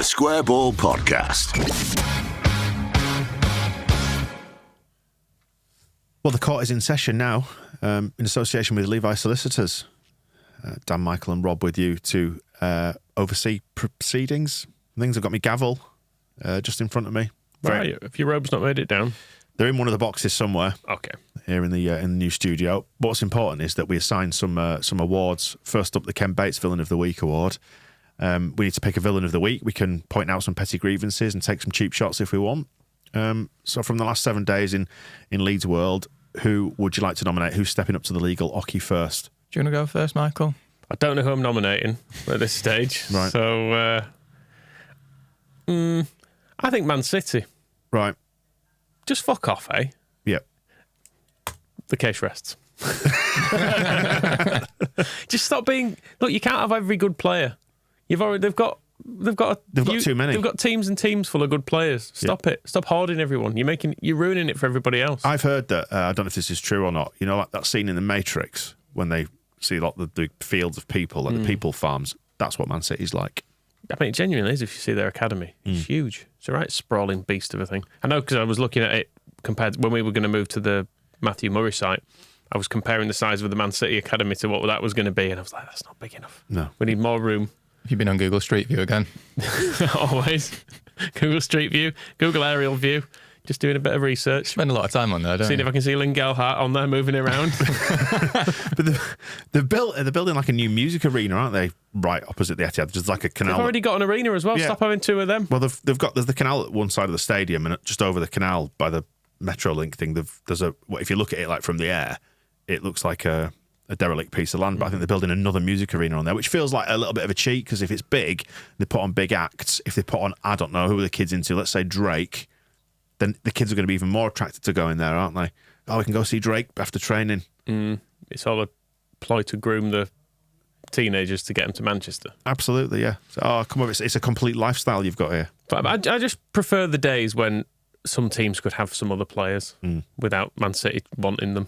The Square Ball Podcast. Well, the court is in session now, in association with Levi Solicitors. Dan, Michael and Rob with you to oversee proceedings. Things have got me gavel just in front of me. Right, if your robe's not made it down. They're in one of the boxes somewhere. Okay. Here in the new studio. But what's important is that we assign some awards. First up, the Ken Bates Villain of the Week award. We need to pick a Villain of the Week. We can point out some petty grievances and take some cheap shots if we want. So from the last 7 days in Leeds world, who would you like to nominate? Who's stepping up to the legal oche first? Do you want to go first, Michael? I don't know who I'm nominating at this stage. Right. So, I think Man City. Right. Just fuck off, eh? Yep. The case rests. Just stop being... Look, you can't have every good player. They've got too many. They've got teams and teams full of good players. Stop it. Stop hoarding everyone. You're ruining it for everybody else. I've heard that, I don't know if this is true or not, you know, like that scene in The Matrix when they see a lot of the fields of people and the people farms. That's what Man City's like. I mean, it genuinely is if you see their academy. It's huge. It's a right sprawling beast of a thing. I know because I was looking at it compared when we were going to move to the Matthew Murray site. I was comparing the size of the Man City academy to what that was going to be, and I was like, that's not big enough. No. We need more room. Have you been on Google Street View again? Always. Google Street View, Google Aerial View. Just doing a bit of research. Spend a lot of time on there, don't Seeing you? if I can see Lingel Hart on there moving around. But they're building like a new music arena, aren't they? Right opposite the Etihad. Just like a canal. They've already got an arena as well. Yeah. Stop having two of them. Well, there's the canal at one side of the stadium, and just over the canal by the Metrolink thing, if you look at it like from the air, it looks like a derelict piece of land. But I think they're building another music arena on there, which feels like a little bit of a cheat because if it's big, they put on big acts. If they put on, I don't know, who are the kids into? Let's say Drake. Then the kids are going to be even more attracted to going there, aren't they? Oh, we can go see Drake after training. It's all a ploy to groom the teenagers to get them to Manchester. Absolutely, yeah. So, come on, it's a complete lifestyle you've got here. But I just prefer the days when some teams could have some other players without Man City wanting them.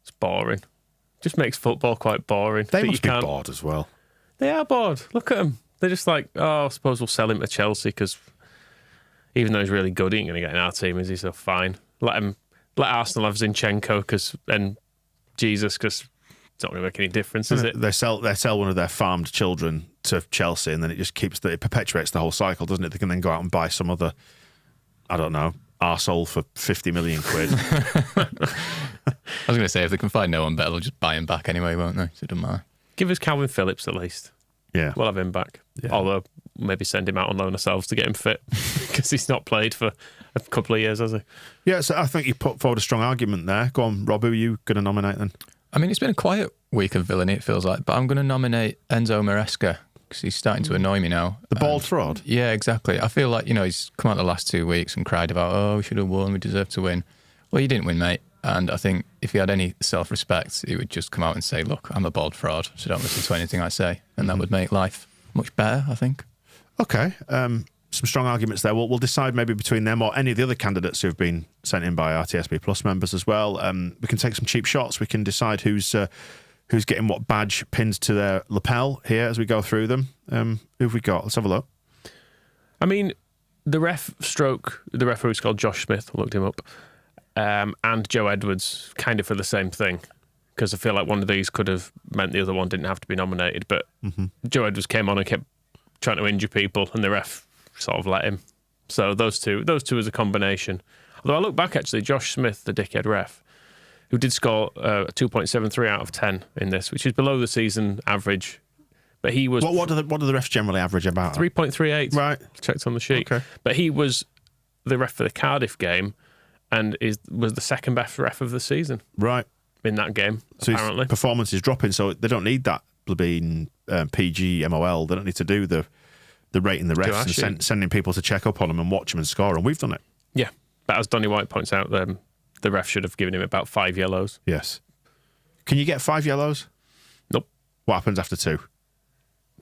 It's boring. Just makes football quite boring. They must be bored as well. They are bored. Look at them. They're just like, I suppose we'll sell him to Chelsea because even though he's really good, he ain't going to get in our team, is he? So fine. Let Arsenal have Zinchenko and Jesus because it's not going to make any difference, is it? They sell one of their farmed children to Chelsea, and then it just it perpetuates the whole cycle, doesn't it? They can then go out and buy some other, I don't know, arsehole for 50 million quid. I was going to say, if they can find no one better, they'll just buy him back anyway, won't they? So it doesn't matter. Give us Calvin Phillips at least. Yeah. We'll have him back. Yeah. Although, maybe send him out on loan ourselves to get him fit because he's not played for a couple of years, has he? Yeah, so I think you put forward a strong argument there. Go on, Rob, who are you going to nominate then? I mean, it's been a quiet week of villainy, it feels like, but I'm going to nominate Enzo Maresca because he's starting to annoy me now. The bald fraud? Yeah, exactly. I feel like, he's come out the last 2 weeks and cried about, we should have won, we deserve to win. Well, you didn't win, mate. And I think if he had any self-respect, he would just come out and say, look, I'm a bald fraud, so don't listen to anything I say. And that would make life much better, I think. Okay. Some strong arguments there. We'll decide maybe between them or any of the other candidates who have been sent in by RTSB Plus members as well. We can take some cheap shots. We can decide who's getting what badge pinned to their lapel here as we go through them. Who have we got? Let's have a look. I mean, the referee's called Josh Smith. I looked him up. And Joe Edwards, kind of for the same thing, because I feel like one of these could have meant the other one didn't have to be nominated. But Joe Edwards came on and kept trying to injure people, and the ref sort of let him. So those two as a combination. Although I look back, actually, Josh Smith, the dickhead ref, who did score a 2.73 out of 10 in this, which is below the season average. But he was... What do the refs generally average about? 3.38. Right. Checked on the sheet. Okay. But he was the ref for the Cardiff game and was the second best ref of the season. Right. In that game, so apparently. His performance is dropping, so they don't need that being PG, MOL. They don't need to do the rating the refs and sending people to check up on them and watch them and score, and we've done it. Yeah. But as Donny White points out, the ref should have given him about 5 yellows. Yes. Can you get 5 yellows? Nope. What happens after 2?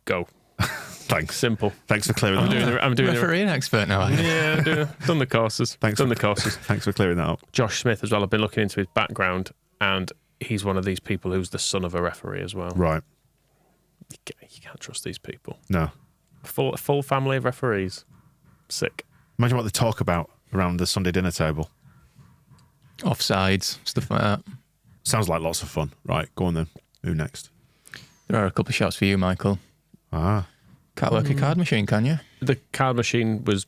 Go. Thanks. Simple. Thanks for clearing that up. I'm doing refereeing expert now. Yeah, done the courses. Thanks for clearing that up. Josh Smith as well. I've been looking into his background, and he's one of these people who's the son of a referee as well. Right. You can't trust these people. No. Full family of referees. Sick. Imagine what they talk about around the Sunday dinner table. Offsides, stuff like that. Sounds like lots of fun. Right, go on then. Who next? There are a couple of shots for you, Michael. Can't work a card machine, can you? The card machine was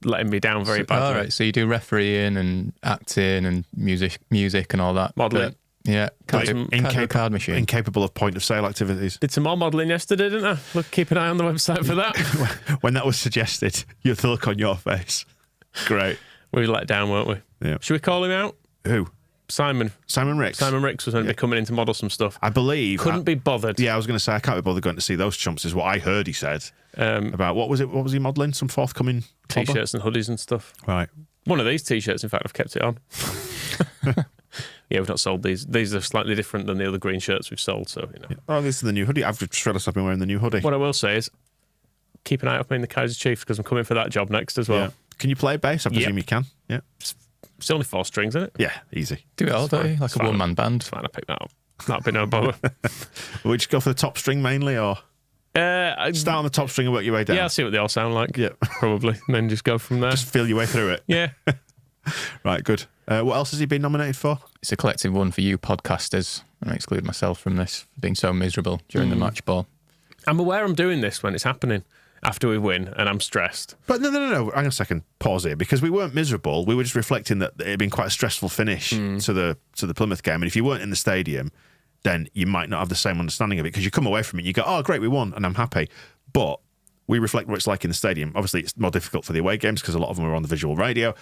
letting me down very badly. All right, so you do refereeing and acting and music and all that. Modelling. Yeah, can't do a card machine. Incapable of point of sale activities. Did some more modelling yesterday, didn't I? Look, keep an eye on the website for that. When that was suggested, the look on your face. Great. We were let down, weren't we? Yeah. Should we call him out? Who? Simon Ricks. Simon Ricks was going to be coming in to model some stuff. I believe. Couldn't be bothered. Yeah, I was going to say, I can't be bothered going to see those chumps, is what I heard he said. About, what was he modelling? Some forthcoming T-shirts and hoodies and stuff. Right. One of these T-shirts, in fact, I've kept it on. Yeah, we've not sold these. These are slightly different than the other green shirts we've sold, so, you know. Yeah. Oh, this is the new hoodie. I've just realised I've been wearing the new hoodie. What I will say is, keep an eye out for me in the Kaiser Chiefs, because I'm coming for that job next as well. Yeah. Can you play bass? I presume you can. Yeah. It's only 4 strings, isn't it? Yeah, easy. Do it all, don't you? Like a one-man band. It's fine, I picked that up. That'll be no bother. Will we just go for the top string mainly, or start on the top string and work your way down? Yeah, I'll see what they all sound like. Yeah. Probably. And then just go from there. Just feel your way through it. Yeah. Right, good. What else has he been nominated for? It's a collective one for you podcasters. And I exclude myself from this for being so miserable during the match ball. I'm aware I'm doing this when it's happening after we win, and I'm stressed. But no. Hang on a second. Pause here, because we weren't miserable. We were just reflecting that it had been quite a stressful finish to the Plymouth game. And if you weren't in the stadium, then you might not have the same understanding of it, because you come away from it and you go, oh, great, we won, and I'm happy. But we reflect what it's like in the stadium. Obviously, it's more difficult for the away games because a lot of them are on the visual radio.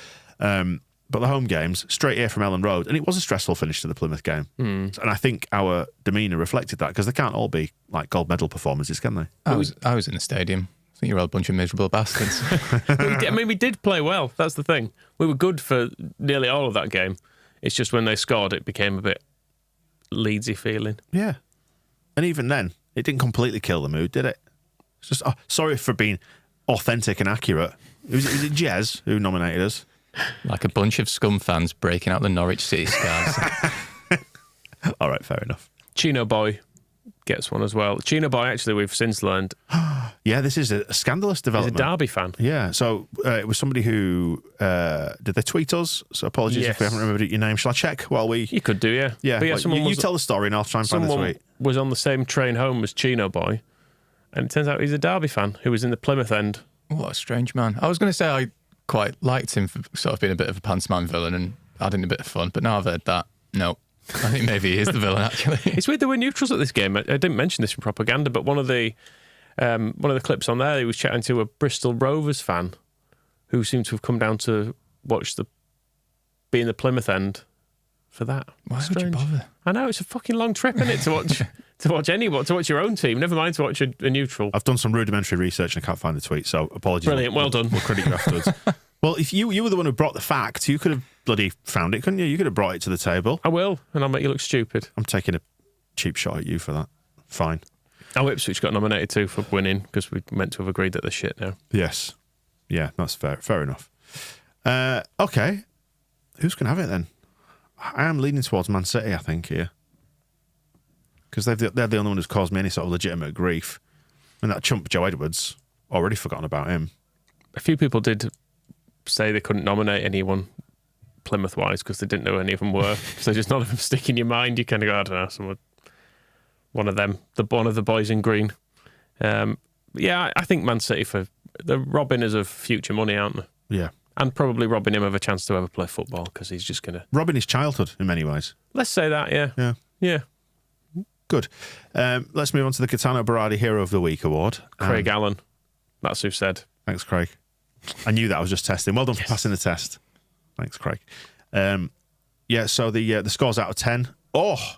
But the home games, straight here from Ellen Road, and it was a stressful finish to the Plymouth game. And I think our demeanour reflected that, because they can't all be like gold medal performances, can they? I was in the stadium. I think you're all a bunch of miserable bastards. We did play well. That's the thing. We were good for nearly all of that game. It's just when they scored, it became a bit Leedsy feeling. Yeah. And even then, it didn't completely kill the mood, did it? It's just, sorry for being authentic and accurate. Was it Jez who nominated us? Like a bunch of scum fans breaking out the Norwich City scarves. All right, fair enough. Chino Boy gets one as well. Chino Boy, actually, we've since learned. Yeah, this is a scandalous He's a development. Derby fan. Yeah, so it was somebody who did they tweet us? So apologies if we haven't remembered your name. Shall I check while we? You could do, yeah. Yeah, But like, you tell the story and I'll try and find the someone tweet. was on the same train home as Chino Boy, and it turns out he's a Derby fan who was in the Plymouth end. What a strange man. I was going to say I quite liked him for sort of being a bit of a pantomime villain and adding a bit of fun, but now I've heard that, no. I think maybe he is the villain, actually. It's weird there were neutrals at this game. I didn't mention this in propaganda, but one of the clips on there, he was chatting to a Bristol Rovers fan who seemed to have come down to be in the Plymouth end for that. Why would you bother? I know, it's a fucking long trip, isn't it, to watch your own team, never mind to watch a neutral. I've done some rudimentary research and I can't find the tweet, so apologies. Brilliant, well done. We'll credit you afterwards. Well, if you were the one who brought the fact, you could have bloody found it, couldn't you? You could have brought it to the table. I will, and I'll make you look stupid. I'm taking a cheap shot at you for that. Fine. Oh, Ipswich got nominated too for winning, because we meant to have agreed that they're shit now. Yes. Yeah, that's fair. Fair enough. Okay. Who's going to have it then? I am leaning towards Man City, I think, here. Because they're the only one who's caused me any sort of legitimate grief. And that chump Joe Edwards, already forgotten about him. A few people did say they couldn't nominate anyone Plymouth-wise because they didn't know any of them were. So just none of them stick in your mind. You kind of go, I don't know, one of them, one of the boys in green. Yeah, I think Man City, they're robbing us of future money, aren't they? Yeah. And probably robbing him of a chance to ever play football, because he's just going to... Robbing his childhood in many ways. Let's say that, yeah. Yeah. Good. Let's move on to the Gaetano Berardi Hero of the Week award. Craig Allen. That's who said. Thanks, Craig. I knew that. I was just testing. Well done for passing the test. Thanks, Craig. Yeah, so the scores out of 10. Oh,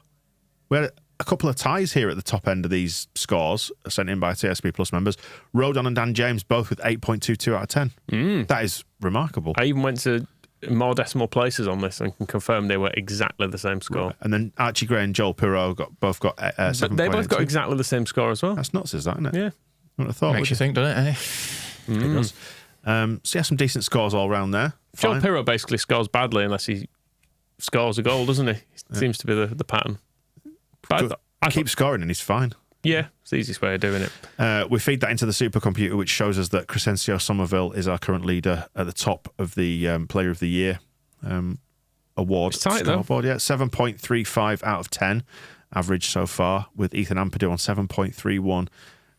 we had a couple of ties here at the top end of these scores sent in by TSB Plus members. Rodon and Dan James both with 8.22 out of 10. That is remarkable. I even went to more decimal places on this and can confirm they were exactly the same score. Right. And then Archie Gray and Joel Pirot both got 7.82. But they both got exactly the same score as well. That's nuts, is that, isn't it? Yeah. I would have thought. Makes you think, doesn't it? It does. So yeah, some decent scores all round there. Joel Pirot basically scores badly unless he scores a goal, doesn't he? Seems to be the pattern. But Keep scoring and he's fine. Yeah, it's the easiest way of doing it. We feed that into the supercomputer, which shows us that Crescencio Somerville is our current leader at the top of the Player of the Year award. It's tight, though. Scoreboard, yeah, 7.35 out of 10 average so far, with Ethan Ampadu on 7.31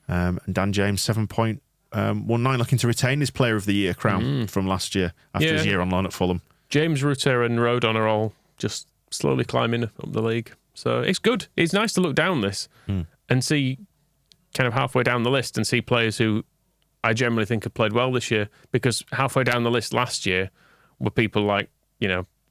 and Dan James 7.19, looking to retain his Player of the Year crown from last year after his year on loan at Fulham. James Rutter and Rodon are all just slowly climbing up the league. So it's good. It's nice to look down this and see kind of halfway down the list and see players who I generally think have played well this year, because halfway down the list last year were people like,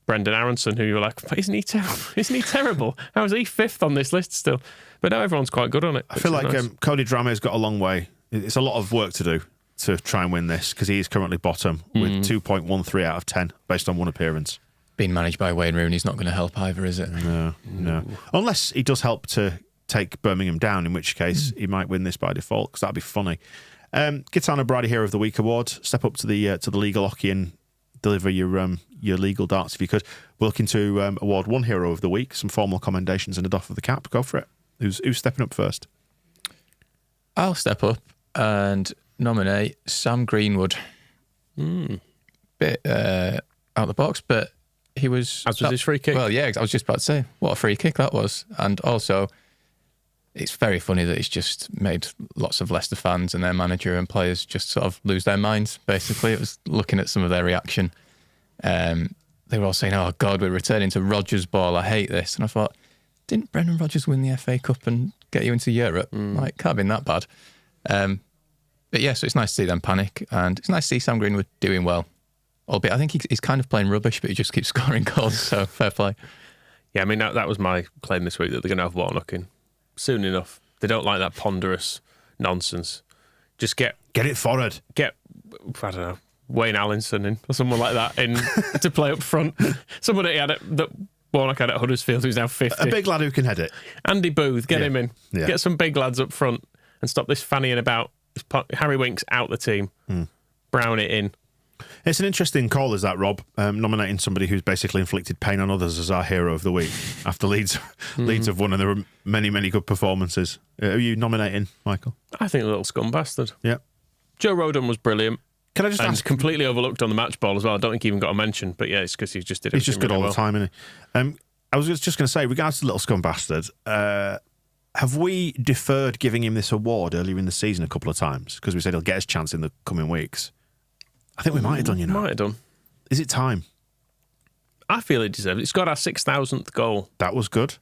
Brendan Aronson, who you were like, isn't he terrible? Isn't he terrible? How is he fifth on this list still? But now everyone's quite good on it. I feel like nice. Cody Drame's got a long way. It's a lot of work to do to try and win this, because he is currently bottom with 2.13 out of 10 based on one appearance. Being managed by Wayne Rooney's not going to help either, is it? No. Unless he does help to take Birmingham down, in which case he might win this by default, because that'd be funny. Gitana Brady Hero of the Week award. Step up to the legal hockey and deliver your legal darts if you could. We're looking to award one Hero of the Week, some formal commendations and a doff of the cap. Go for it. Who's stepping up first? I'll step up and nominate Sam Greenwood. Bit out the box, but he was... As was his free kick. Well, yeah, I was just about to say, what a free kick that was. And also, it's very funny that it's just made lots of Leicester fans and their manager and players just sort of lose their minds, basically. It was looking at some of their reaction. They were all saying, oh, God, we're returning to Rodgers' ball. I hate this. And I thought, didn't Brendan Rodgers win the FA Cup and get you into Europe? Like, can't have been that bad. But yeah, so it's nice to see them panic. And it's nice to see Sam Greenwood doing well. Albeit, I think he's kind of playing rubbish, but he just keeps scoring goals, so fair play. Yeah, I mean, that was my claim this week, that they're going to have Warnock in soon enough. They don't like that ponderous nonsense. Just get it forward. I don't know, Wayne Allinson in, or someone like that in to play up front. Someone that Warnock had at Huddersfield, who's now 50. A big lad who can head it. Andy Booth, get him in. Yeah. Get some big lads up front and stop this fannying about. Harry Winks out the team. Brown it in. It's an interesting call, is that, Rob? Nominating somebody who's basically inflicted pain on others as our Hero of the Week after Leeds have won, and there were many, many good performances. Who are you nominating, Michael? I think a little scum bastard. Yeah. Joe Rodon was brilliant. Can I just and ask? Completely overlooked on the match ball as well. I don't think he even got a mention, but yeah, it's because he just did it. He's just good all the time, isn't he? I was just going to say, regards to the little scum bastard, have we deferred giving him this award earlier in the season a couple of times because we said he'll get his chance in the coming weeks? I think we might have done, Might have done. Is it time? I feel he deserves it. He scored our 6,000th goal. That was good.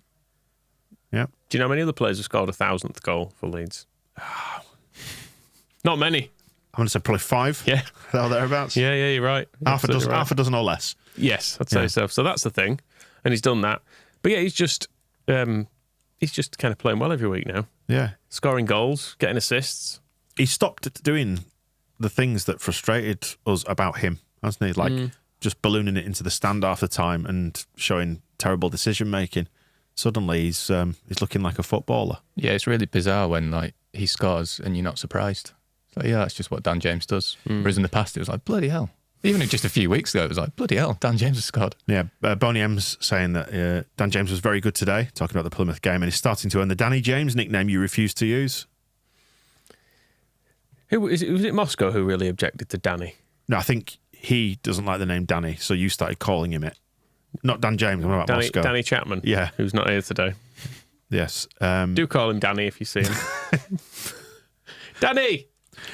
Yeah. Do you know how many other players have scored a 1,000th goal for Leeds? Not many. I'm going to say probably 5. Yeah. Or thereabouts. Yeah, you're right. Half a dozen or less. Yes, I'd say so. So that's the thing. And he's done that. But yeah, he's just kind of playing well every week now. Yeah. Scoring goals, getting assists. He stopped doing the things that frustrated us about him, hasn't he? Like just ballooning it into the stand half the time and showing terrible decision making. Suddenly he's looking like a footballer. Yeah, it's really bizarre when he scores and you're not surprised. It's like, yeah, that's just what Dan James does. Whereas in the past it was like, bloody hell. Even just a few weeks ago, it was like, bloody hell, Dan James has scored. Yeah, Boney M's saying that Dan James was very good today, talking about the Plymouth game, and he's starting to earn the Danny James nickname you refuse to use. Was it Moscow who really objected to Danny? No, I think he doesn't like the name Danny, so you started calling him it. Not Dan James, I'm about Moscow. Danny Chapman, yeah, who's not here today. Yes. Do call him Danny if you see him. Danny!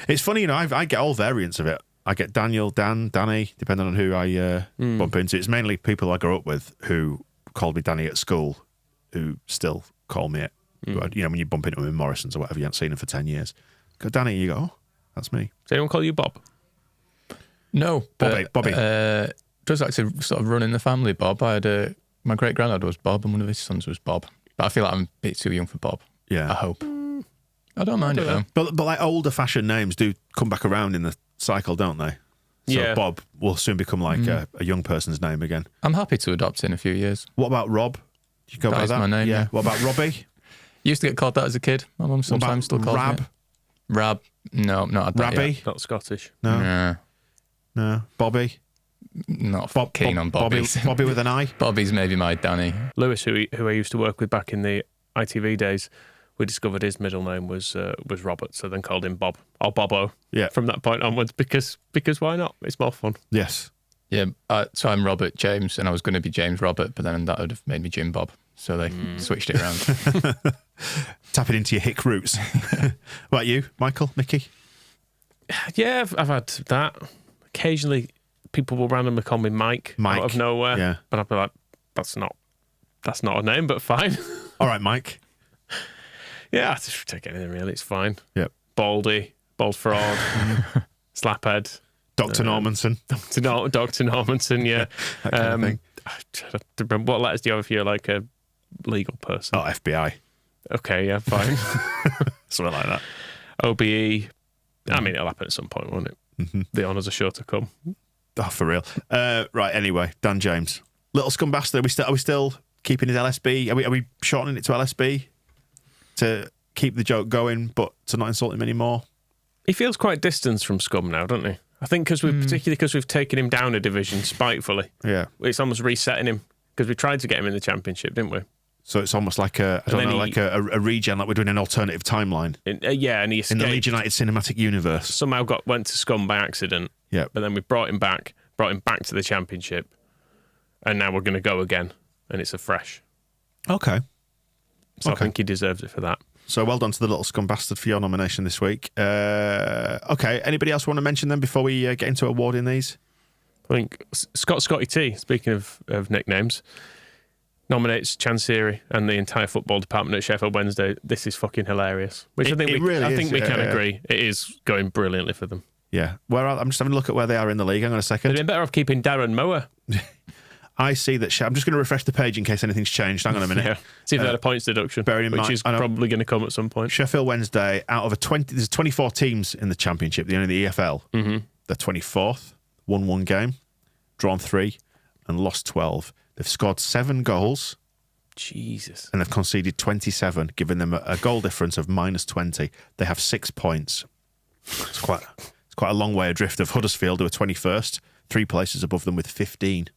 It's funny, I get all variants of it. I get Daniel, Dan, Danny, depending on who I bump into. It's mainly people I grew up with who called me Danny at school, who still call me it. But, when you bump into them in Morrison's or whatever, you haven't seen them for 10 years. Go, Danny, you go, oh, that's me. Does anyone call you Bob? No. Bobby. Just like to sort of run in the family, Bob. I had my great-granddad was Bob and one of his sons was Bob. But I feel like I'm a bit too young for Bob. Yeah. I hope. I don't mind it, though. But like older fashioned names do come back around in the cycle, don't they? So yeah. Bob will soon become like a young person's name again. I'm happy to adopt in a few years. What about Rob? You go by is that? my name, yeah. What about Robbie? Used to get called that as a kid. My mum sometimes still calls Rab? me it. Rab? No, not had that Rabbi? yet. Not Scottish. No. Bobby? Not keen on Bobby. Bobbies. Bobby with an I? Bobby's maybe my Danny. Lewis, who I used to work with back in the ITV days, we discovered his middle name was Robert, so then called him Bob or Bobbo. Yeah. From that point onwards, because why not? It's more fun. Yes. Yeah, so I'm Robert James, and I was going to be James Robert, but then that would have made me Jim Bob. So they switched it around. Tapping into your hick roots. What about you, Michael, Mickey? Yeah, I've had that. Occasionally, people will randomly call me Mike out of nowhere. Yeah. But I'll be like, that's not a name, but fine. All right, Mike. Yeah, I just take anything really. It's fine. Yep. Baldy, Bald Fraud, Slaphead. Dr. Normanson. Dr. Normanson, yeah. That kind of thing. I try to remember, what letters do you have if you're like a legal person? Oh, FBI. Okay, yeah, fine. Something like that. OBE. I mean, it'll happen at some point, won't it? Mm-hmm. The honours are sure to come. Oh, for real. Right, anyway, Dan James. Little Scumbastard, are we still keeping his LSB? Are we shortening it to LSB to keep the joke going, but to not insult him anymore? He feels quite distanced from Scum now, doesn't he? I think particularly because we've taken him down a division spitefully. Yeah. It's almost resetting him, because we tried to get him in the Championship, didn't we? So it's almost like a regen, like we're doing an alternative timeline. Yeah, and he escaped. In the Leeds United cinematic universe. Somehow went to Scum by accident. Yeah. But then we brought him back to the Championship, and now we're going to go again, and it's afresh. Okay. So I think he deserves it for that. So well done to the Little Scumbastard for your nomination this week. Okay, anybody else want to mention them before we get into awarding these? I think Scotty T, speaking of nicknames, nominates Chansiri and the entire football department at Sheffield Wednesday. This is fucking hilarious. Which I think we can agree. It is going brilliantly for them. Yeah. I'm just having a look at where they are in the league. Hang on a second. They'd been better off keeping Darren Moore. I see that. I'm just going to refresh the page in case anything's changed. Hang on a minute. Yeah. See if they had a points deduction, which is probably going to come at some point. Sheffield Wednesday, out of there's 24 teams in the Championship, the EFL. Mm-hmm. They're 24th, won 1 game, drawn 3, and lost 12. They've scored 7 goals. Jesus. And they've conceded 27, giving them a goal difference of -20. They have 6 points. It's quite a long way adrift of Huddersfield, who are 21st, 3 places above them with 15.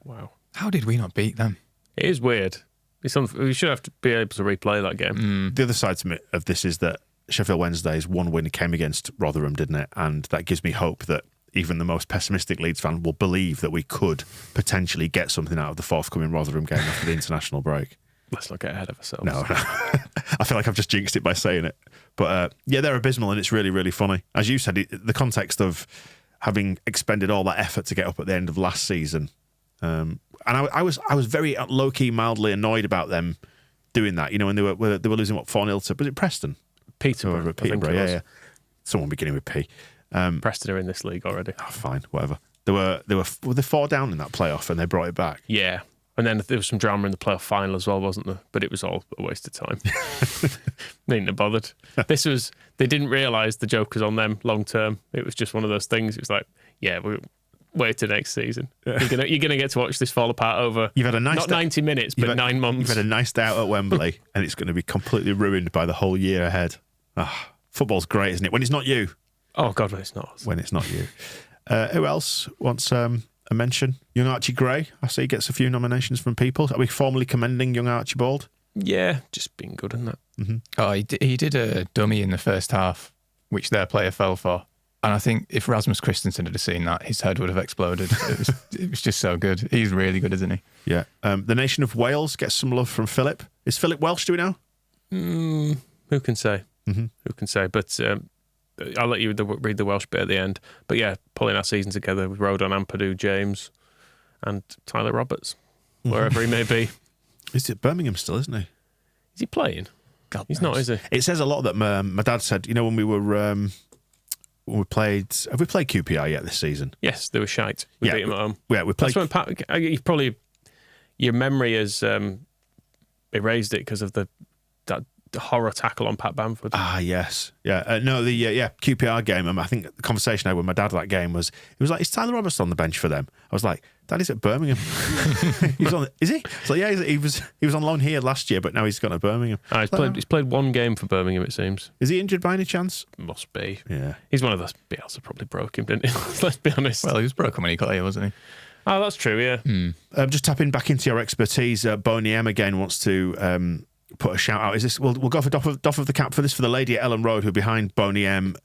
Wow. How did we not beat them? It is weird. We should have to be able to replay that game. The other side of this is that Sheffield Wednesday's 1 win came against Rotherham, didn't it? And that gives me hope that even the most pessimistic Leeds fan will believe that we could potentially get something out of the forthcoming Rotherham game after the international break. Let's not get ahead of ourselves. No. I feel like I've just jinxed it by saying it. But yeah, they're abysmal, and it's really, really funny. As you said, the context of having expended all that effort to get up at the end of last season. And I was very low-key, mildly annoyed about them doing that. You know, when they were losing 4-0 to, was it Preston? Peterborough. Peterborough, yeah. Someone beginning with P. Preston are in this league already. Oh, fine, whatever. Were they 4 down in that playoff, and they brought it back. Yeah, and then there was some drama in the playoff final as well, wasn't there? But it was all a waste of time. They didn't have bothered. They didn't realise the joke was on them long term. It was just one of those things. It was like, yeah, we wait till next season. You're gonna get to watch this fall apart over. You've had a nice not 90 minutes, but 9 months. You've had a nice day out at Wembley, and it's going to be completely ruined by the whole year ahead. Football's great, isn't it? When it's not you. Oh God, when it's not us. When it's not you. Who else wants a mention? Young Archie Gray. I see he gets a few nominations from people. Are we formally commending young Archibald? Yeah, just being good in that. Mm-hmm. Oh, he did a dummy in the first half, which their player fell for. And I think if Rasmus Christensen had seen that, his head would have exploded. It was just so good. He's really good, isn't he? Yeah. The nation of Wales gets some love from Philip. Is Philip Welsh, do we know? Who can say? Mm-hmm. Who can say? But I'll let you read the Welsh bit at the end. But yeah, pulling our season together with Rodon Ampadu, James, and Tyler Roberts, wherever he may be. He's at Birmingham still, isn't he? Is he playing? God He's knows. not, is he? It says a lot that my dad said, you know, when we were... when we played... Have we played QPR yet this season? Yes, they were shite. We beat them at home. Yeah, we played... That's when you probably... Your memory has erased it because of the horror tackle on Pat Bamford. Ah, yes. Yeah. No, the QPR game, I think the conversation I had with my dad that game was, he was like, is Tyler Roberts on the bench for them? I was like, Dad, he's at Birmingham. Is he? It's like, yeah, he was on loan here last year, but now he's gone to Birmingham. He's played 1 game for Birmingham, it seems. Is he injured by any chance? Must be. Yeah. He's one of those... Bielsa probably broke him, didn't he? Let's be honest. Well, he was broken when he got here, wasn't he? Oh, that's true, yeah. Just tapping back into your expertise, Boney M again wants to put a shout out. Is this? We'll go for doff of the cap for this for the lady at Ellen Road who behind Boney M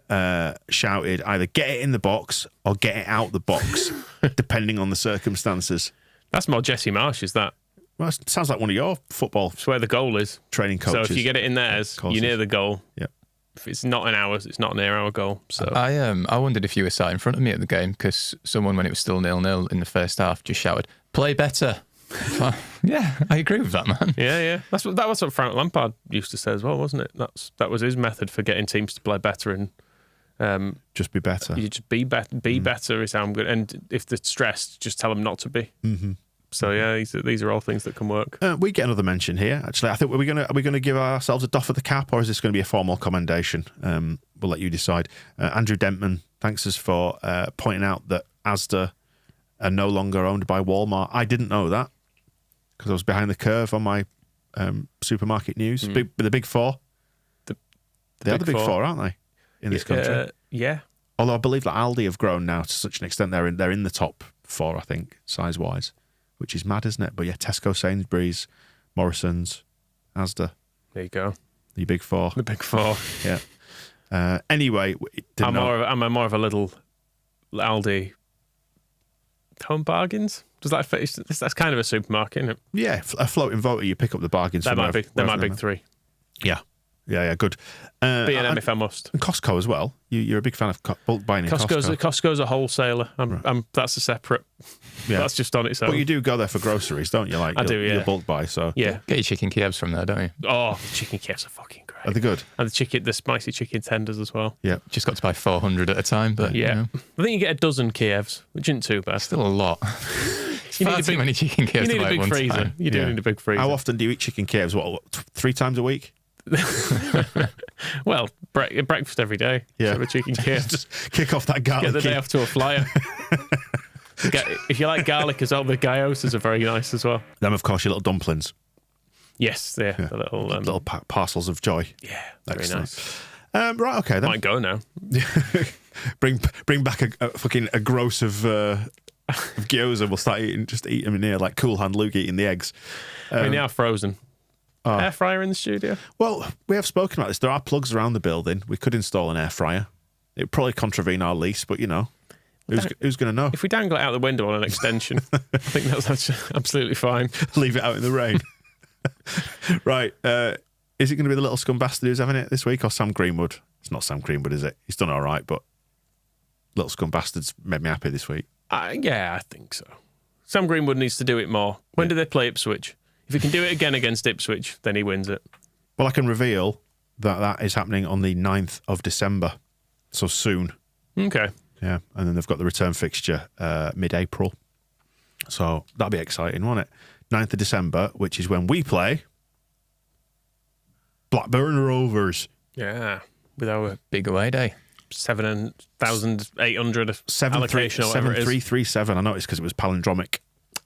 shouted either get it in the box or get it out the box, depending on the circumstances. That's more Jesse Marsh, is that? Well, it sounds like one of your football It's where the goal is. training coaches. So if you get it in theirs, you're near the goal. Yep. If it's not in ours, it's not near our goal. So I wondered if you were sat in front of me at the game because someone, when it was still 0-0 in the first half, just shouted, "Play better." Yeah, I agree with that, man. yeah. That was what Frank Lampard used to say as well, wasn't it? That was his method for getting teams to play better and just be better. you just be better is how I'm good. And if they're stressed, just tell them not to be. Mm-hmm. So yeah, these are all things that can work. We get another mention here. Actually, I think are we going to give ourselves a doff of the cap, or is this going to be a formal commendation? We'll let you decide. Andrew Dentman, thanks us for pointing out that Asda are no longer owned by Walmart. I didn't know that because I was behind the curve on my supermarket news. The big four. They're the big four, aren't they? In this country, yeah. Although I believe that Aldi have grown now to such an extent they're in the top four, I think, size wise. Which is mad, isn't it? But yeah, Tesco, Sainsbury's, Morrison's, Asda. There you go. The big four. The big four. Yeah. Anyway, I'm more of a little Aldi Home Bargains. Does that fit? That's kind of a supermarket, isn't it? Yeah, a floating voter. You pick up the bargains. That might be big three. Yeah. Good. B&M if I must. And Costco as well. You're a big fan of bulk buying in Costco. Costco's a wholesaler. That's a separate. Yeah. That's just on its own. But you do go there for groceries, don't you? Like I do. Yeah. You bulk buy. So yeah. Get your chicken Kievs from there, don't you? Oh, the chicken Kievs are fucking great. Are they good? And the spicy chicken tenders as well. Yeah. Just got to buy 400 at a time, but yeah. You know. I think you get a dozen Kievs, which isn't too bad. Still a lot. You need too many chicken Kievs You need to buy a big at one freezer. time. You do need a big freezer. How often do you eat chicken Kievs? What 3 times a week? Well, breakfast every day. Yeah. So a chicken Kiev. Just kick off that garlic. Get the day off to a flyer. If you like garlic as well, the gyozas are very nice as well. Them, of course, your little dumplings. Yes, the little parcels of joy. Yeah, very excellent. nice. Right, okay then. Might go now. bring back a gross of gyoza. We'll start eat them in here like Cool Hand Luke eating the eggs. They are frozen. Air fryer in the studio. Well, we have spoken about this. There are plugs around the building. We could install an air fryer. It would probably contravene our lease, but you know, who's going to know? If we dangle it out the window on an extension, I think that's absolutely fine. Leave it out in the rain. Right. Is it going to be the little scum bastard who's having it this week or Sam Greenwood? It's not Sam Greenwood, is it? He's done all right, but little scum bastard's made me happy this week. Yeah, I think so. Sam Greenwood needs to do it more. When do they play Ipswich? If he can do it again against Ipswich, then he wins it. Well, I can reveal that is happening on the 9th of December. So soon. Okay. Yeah. And then they've got the return fixture mid-April. So that'll be exciting, won't it? 9th of December, which is when we play Blackburn Rovers. Yeah. With our Big away day. 7,800 allocation or whatever it is. 7337. I noticed because it was palindromic.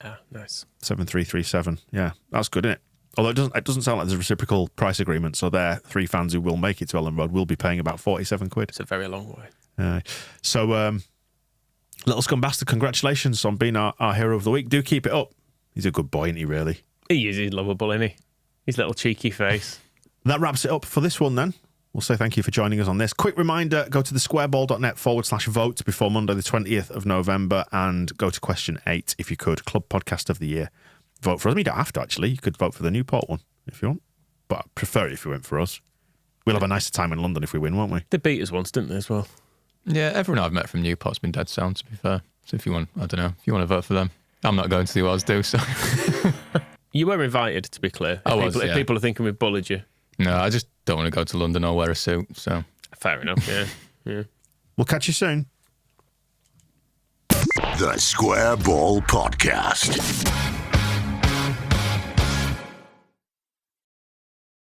Ah, nice. 7337. Yeah, that's good, isn't it? Although it doesn't sound like there's a reciprocal price agreement, so their 3 fans who will make it to Ellen Road will be paying about 47 quid. It's a very long way. Little Scum Bastard, congratulations on being our hero of the week. Do keep it up. He's a good boy, isn't he, really? He is. He's lovable, isn't he? His little cheeky face. That wraps it up for this one then. We'll say thank you for joining us on this. Quick reminder, go to thesquareball.net/vote before Monday the 20th of November and go to question 8 if you could. Club Podcast of the Year. Vote for us. I mean, you don't have to, actually. You could vote for the Newport one if you want. But I'd prefer it if you went for us. We'll have a nicer time in London if we win, won't we? They beat us once, didn't they, as well? Yeah, everyone I've met from Newport's been dead sound, to be fair. So if you want, I don't know, if you want to vote for them. I'm not going to the Oz do, so. You were invited, to be clear. If people are thinking we bullied you. No, I just don't want to go to London or wear a suit, so. Fair enough, yeah. We'll catch you soon. The Square Ball Podcast.